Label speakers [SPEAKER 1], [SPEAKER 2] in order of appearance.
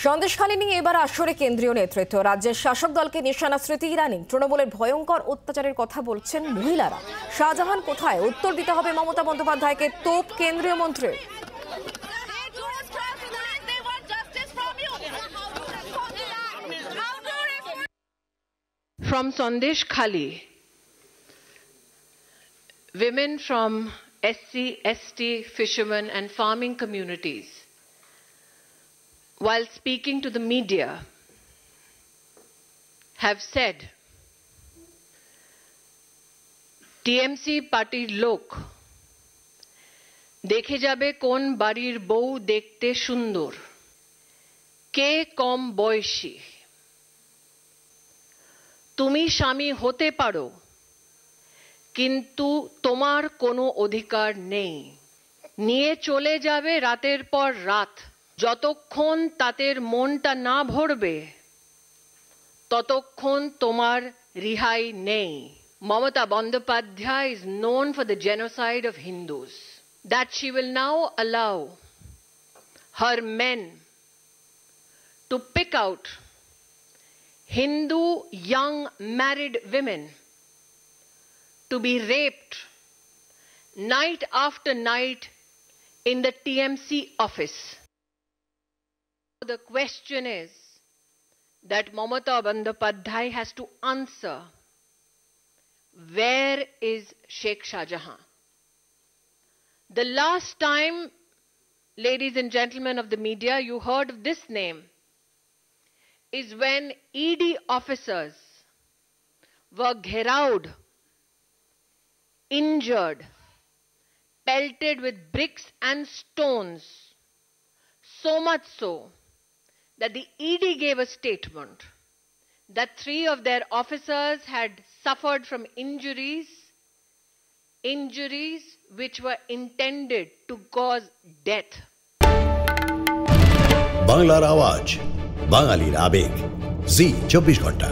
[SPEAKER 1] সন্দেশখালী নিয়ে এবার আসরে কেন্দ্রীয় নেতৃত্ব। রাজ্যের শাসক দলকে নিশানা স্মৃতি ইরানি। তৃণমূলের ভয়ঙ্কর অত্যাচারের কথা বলছেন মহিলারা। শাহজাহান কোথায়, উত্তর দিতে হবে মমতা বন্দ্যোপাধ্যায়কে, তোপ কেন্দ্রীয় মন্ত্রী।
[SPEAKER 2] From Sondeshkhali, women from SC, ST, fishermen and farming communities, while speaking to the media, have said, TMC partyর লোক দেখে যাবে কোন বাড়ির বউ দেখতে সুন্দর, কে কম বয়সী। তুমি স্বামী হতে পারো, কিন্তু তোমার কোনো অধিকার নেই। নিয়ে চলে যাবে রাতের পর রাত, যতক্ষণ তাদের মনটা না ভরবে ততক্ষণ তোমার রিহাই নেই। Mamata Bandyopadhyay is known for the genocide of Hindus. That she will now allow her men to pick out Hindu young married women to be raped night after night in the TMC office. The question is that Mamata Bandyopadhyay has to answer, where is Sheikh Shahjahan? The last time, ladies and gentlemen of the media, you heard of this name is when ED officers were gheraud, injured, pelted with bricks and stones, so much so that the ED gave a statement that 3 of their officers had suffered from injuries which were intended to cause death.
[SPEAKER 3] বাংলার আওয়াজ, বাঙালির আবেগ, জি 24 ঘন্টা।